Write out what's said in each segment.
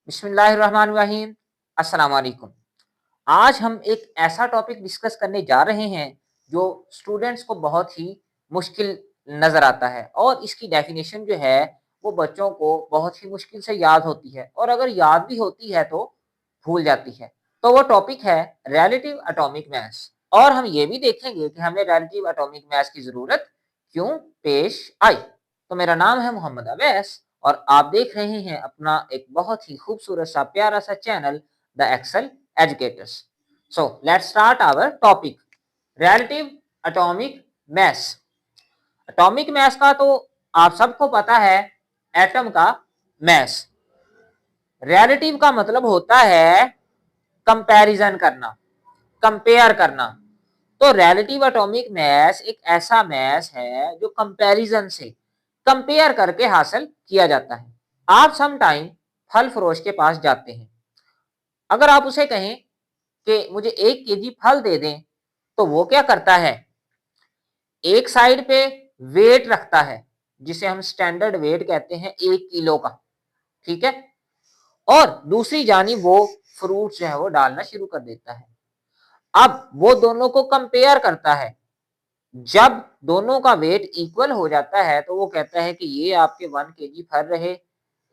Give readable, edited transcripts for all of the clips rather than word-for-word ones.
बिस्मिल्लाहिर्रहमानिर्रहीम। अस्सलाम वालेकुम। आज हम एक ऐसा टॉपिक डिस्कस करने जा रहे हैं जो स्टूडेंट्स को बहुत ही मुश्किल नज़र आता है और इसकी डेफिनेशन जो है वो बच्चों को बहुत ही मुश्किल से याद होती है और अगर याद भी होती है तो भूल जाती है। तो वो टॉपिक है रिलेटिव एटॉमिक मास और हम ये भी देखेंगे कि हमें रिलेटिव एटॉमिक मास की ज़रूरत क्यों पेश आई। तो मेरा नाम है मोहम्मद अवैस और आप देख रहे हैं अपना एक बहुत ही खूबसूरत सा प्यारा सा channel the Excel Educators. So let's start our topic relative atomic mass. Atomic mass का तो आप सबको पता है, एटम का मास। रिलेटिव का मतलब होता है कंपैरिजन करना, कंपेयर करना। तो रिलेटिव एटॉमिक मास एक ऐसा मास है जो कंपैरिजन से, कंपेयर करके हासिल किया जाता है। आप सम टाइम फल फरोश के पास जाते हैं, अगर आप उसे कहें कि मुझे 1 केजी फल दे दें तो वो क्या करता है, एक साइड पे वेट रखता है जिसे हम स्टैंडर्ड वेट कहते हैं 1 किलो का, ठीक है, और दूसरी जानिब वो फ्रूट जो है वो डालना शुरू कर देता है। अब वो दोनों को कंपेयर करता है, जब दोनों का वेट इक्वल हो जाता है तो वो कहता है कि ये आपके 1 केजी फल रहे,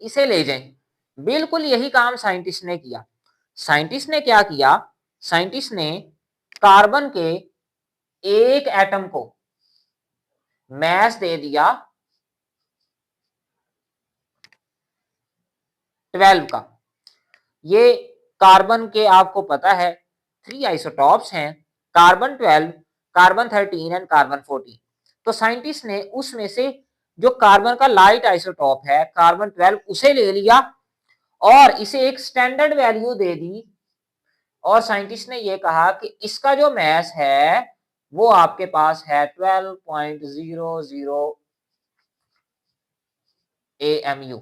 इसे ले जाएं। बिल्कुल यही काम साइंटिस्ट ने किया। साइंटिस्ट ने क्या किया, साइंटिस्ट ने कार्बन के एक एटम को मास दे दिया 12 का। ये कार्बन के आपको पता है 3 आइसोटॉप्स हैं, कार्बन 12, कार्बन 13 एंड कार्बन 14। तो साइंटिस्ट ने उसमें से जो कार्बन का लाइट आइसोटॉप है कार्बन 12 उसे ले लिया और इसे एक स्टैंडर्ड वैल्यू दे दी और साइंटिस्ट ने ये कहा कि इसका जो मास है वो आपके पास है 12.00 AMU।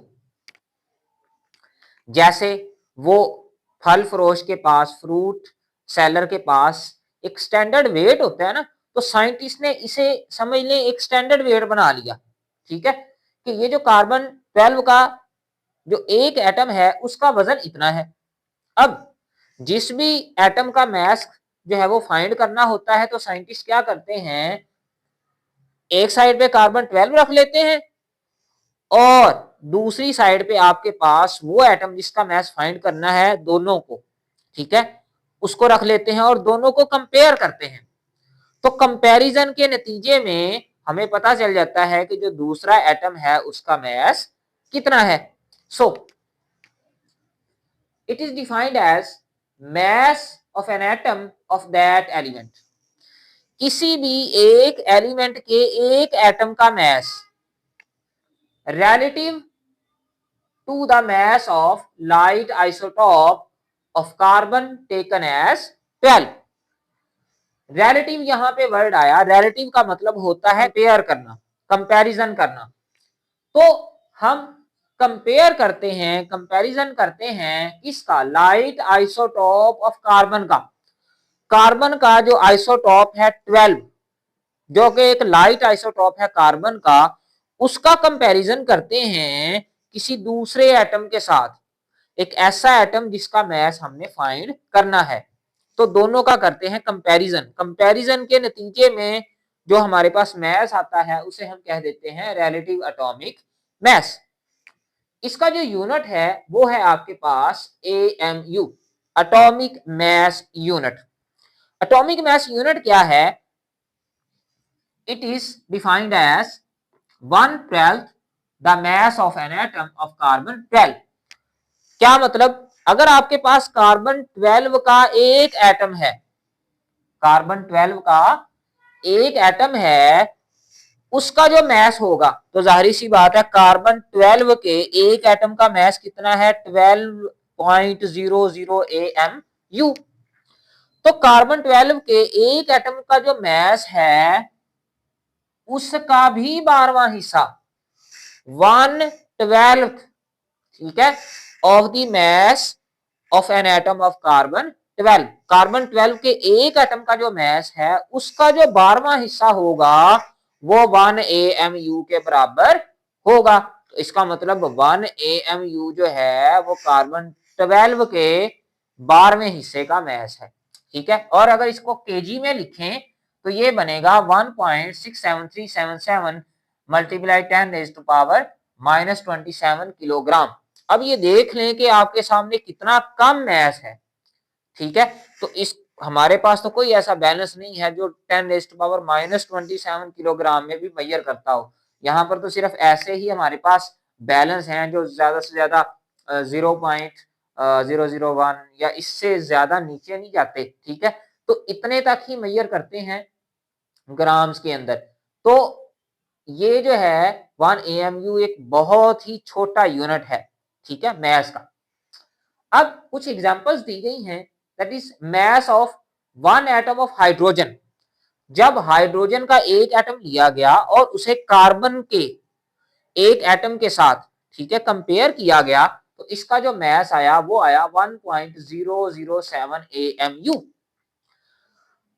जैसे वो फल फरोश के पास, फ्रूट सेलर के पास एक स्टैंडर्ड वेट होता है ना, तो साइंटिस्ट ने इसे समझ लें एक स्टैंडर्ड वेट बना लिया, ठीक है, कि ये जो कार्बन 12 का जो एक एटम है उसका वजन इतना है। अब जिस भी एटम का मास जो है वो फाइंड करना होता है तो साइंटिस्ट क्या करते हैं, एक साइड पे कार्बन 12 रख लेते हैं और दूसरी साइड पे आपके पास वो एटम जिसका मास फाइंड करना है दोनों को, ठीक है, उसको रख लेते हैं और दोनों को कंपेयर करते हैं। तो कंपैरिजन के नतीजे में हमें पता चल जाता है कि जो दूसरा एटम है उसका मास कितना है। So it is defined as mass of an atom of that element। किसी भी एक एलिमेंट के एक एटम का मास relative to the mass of light isotope of carbon taken as 12। relative यहां पे वर्ड आया, relative का मतलब होता है पेयर करना, कंपैरिजन करना। तो हम कंपेयर करते हैं, कंपैरिजन करते हैं किसका, लाइट आइसोटोप ऑफ कार्बन का। कार्बन का जो आइसोटॉप है 12, जो कि एक लाइट आइसोटॉप है कार्बन का, उसका कंपैरिजन करते हैं किसी दूसरे एटम के साथ, एक ऐसा एटम जिसका मास हमने फाइंड करना है। तो दोनों का करते हैं कंपैरिजन। कंपैरिजन के नतीजे में जो हमारे पास मास आता है उसे हम कह देते हैं रिलेटिव एटॉमिक मास। इसका जो यूनिट है वो है आपके पास AMU, atomic mass unit. Atomic mass unit क्या है, it is defined as 1/12 the mass of an atom of carbon 12। क्या मतलब, अगर आपके पास कार्बन 12 का एक एटम है, कार्बन 12 का एक एटम है, उसका जो मास होगा तो जाहिर सी बात है कार्बन 12 के एक एटम का मास कितना है, 12.00 AMU। तो कार्बन 12 के एक एटम का जो मास है उसका भी 12वां हिस्सा 1/12, ठीक है, of the mass of an atom of carbon 12। Carbon 12 के एक एटम का जो मास है उसका जो 12वां हिस्सा होगा वो 1 AMU के बराबर होगा। तो इसका मतलब 1 AMU जो है वो कार्बन 12 के 12वें हिस्से का मैस है, ठीक है। और अगर इसको केजी में लिखें तो ये बनेगा 1.67377 मल्टीप्लाई 10⁻⁻27 किलोग्राम। अब ये देख लें कि आपके सामने कितना कम मैस है, ठीक है। तो इस हमारे पास तो कोई ऐसा बैलेंस नहीं है जो 10⁻⁻27 किलोग्राम में भी मेजर करता हो। यहाँ पर तो सिर्फ ऐसे ही हमारे पास बैलेंस हैं जो ज्यादा से ज्यादा 0.001 या इससे ज्यादा नीचे नहीं जाते, ठीक है। तो इतने तक ही मेजर करते हैं ग्राम्स के अंदर। तो ये जो है 1 AMU एक बहुत ही छोटा यूनिट है, ठीक है, मैस का। अब कुछ एग्जांपल्स दी गई हैं, that is mess of 1 atom of hydrogen. जब हाइड्रोजन का एक एटम लिया गया और उसे कार्बन के एक एटम के साथ, ठीक है, कंपेयर किया गया, तो इसका जो मैस आया वो आया 1.007 AMU।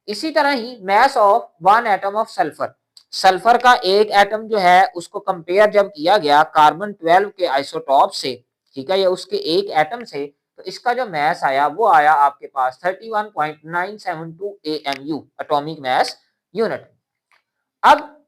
इसी तरह ही mass of 1 atom of sulphur. Sulphur का एक एटम जो है उसको कंपेयर जब किया गया कार्बन 12 के आइसोटॉप से, ठीक है, या उसके एक एटम से, तो इसका जो मैस आया वो आया आपके पास 31.972 AMU एटॉमिक मैस यूनिट। अब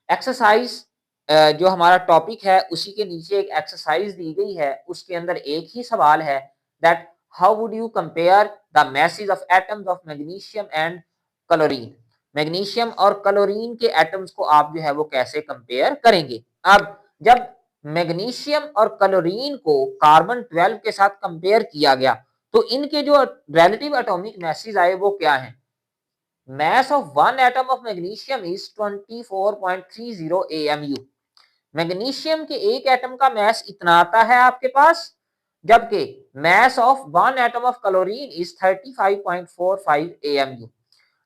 एक्सरसाइज जो हमारा टॉपिक है उसी के नीचे एक एक्सरसाइज दी गई है, उसके अंदर एक ही सवाल है, that how would you compare the message of atoms of magnesium and chlorine. Magnesium और क्लोरीन के एटम्स को आप जो है वो कैसे कंपेयर करेंगे। अब जब मैग्नीशियम और क्लोरीन को कार्बन 12 के साथ कंपेयर किया गया तो इनके जो रिलेटिव एटॉमिक मैसेज आए वो क्या है। Mass of one atom of magnesium is 24.30 AMU। Magnesium के एक एटम का मैस इतना आता है आपके पास, जबकि mass of one atom of chlorine is 35.45 AMU।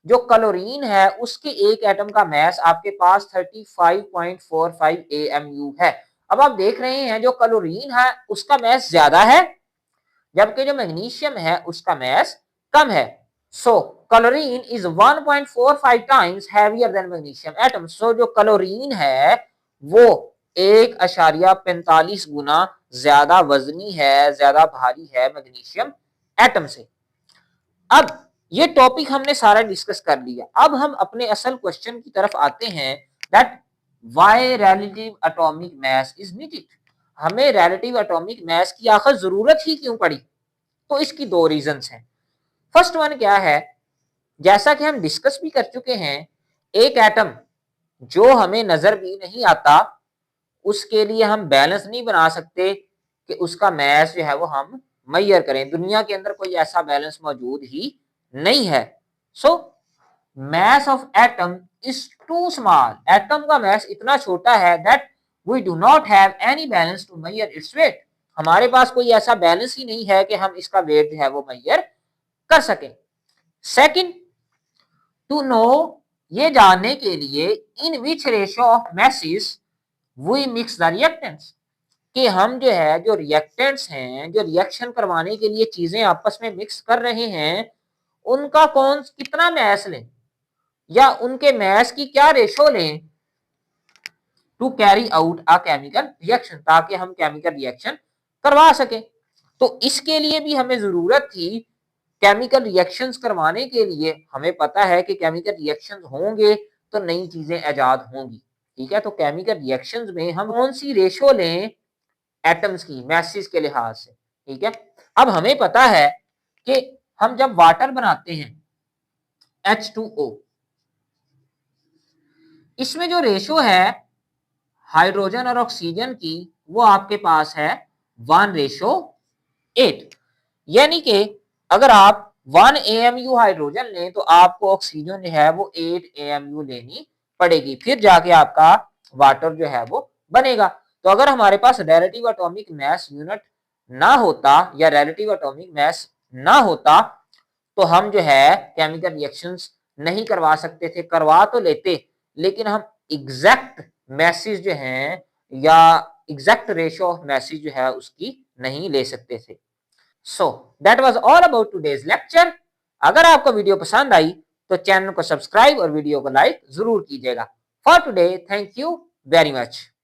जो क्लोरीन है उसके एक एटम का मैस आपके पास 35.45 AMU है। अब आप देख रहे हैं जो क्लोरीन है उसका मैस ज्यादा है, जबकि जो मैग्नीशियम है उसका मैस कम है। So chlorine is 1.45 times heavier than magnesium atom। So जो क्लोरीन है वो 1.45 गुना ज्यादा वजनी है, ज्यादा भारी है मैग्नीशियम एटम से। अब ये टॉपिक हमने सारा डिस्कस कर लिया। अब हम अपने असल क्वेश्चन की तरफ आते हैं, that why relative atomic mass is needed. हमें रिलेटिव एटॉमिक मास की आखिर जरूरत ही क्यों पड़ी। तो इसकी दो रीजंस हैं। फर्स्ट वन क्या है, जैसा कि हम डिस्कस भी कर चुके हैं, एक एटम जो हमें नजर भी नहीं आता उसके लिए हम बैलेंस नहीं बना सकते कि उसका मैस जो है वो हम मेजर करें। दुनिया के अंदर कोई ऐसा बैलेंस मौजूद ही नहीं है। So mass of atom is too small. Atom का मैस इतना छोटा है that we do not have any balance to measure its weight. हमारे पास कोई ऐसा बैलेंस ही नहीं है कि हम इसका वेट जो है वो मेजर कर सकें। सेकंड, टू नो, ये जानने के लिए in which ratio of masses we mix the reactants, कि हम जो है जो रिएक्टेंट्स हैं, जो रिएक्शन करवाने के लिए चीजें आपस में मिक्स कर रहे हैं, उनका कौन कितना मैस लें या उनके मैस की क्या रेशो लें to carry out a chemical reaction, ताकि हम केमिकल रिएक्शन करवा सकें। तो इसके लिए भी हमें जरूरत थी केमिकल रिएक्शंस करवाने के लिए। हमें पता है कि केमिकल रिएक्शंस होंगे तो नई चीजें ईजाद होंगी, ठीक है। तो केमिकल रिएक्शंस में हम कौन सी रेशो लें एटम्स की मैसेज के लिहाज से, ठीक है। अब हमें पता है कि हम जब वाटर बनाते हैं H2O, इसमें जो रेशो है हाइड्रोजन और ऑक्सीजन की वो आपके पास है 1:8। यानी कि अगर आप 1 AMU हाइड्रोजन लें तो आपको ऑक्सीजन जो है वो 8 AMU लेनी पड़ेगी, फिर जाके आपका वाटर जो है वो बनेगा। तो अगर हमारे पास रिलेटिव एटॉमिक मास यूनिट ना होता या रिलेटिव एटॉमिक मास ना होता तो हम जो है केमिकल रिएक्शंस नहीं करवा सकते थे। करवा तो लेते लेकिन हम एग्जैक्ट मैसेज जो है या एग्जैक्ट रेशियो ऑफ मैसेज जो है उसकी नहीं ले सकते थे। So that was all about today's lecture. अगर आपको वीडियो पसंद आई तो चैनल को सब्सक्राइब और वीडियो को लाइक जरूर कीजिएगा। For today, thank you very much.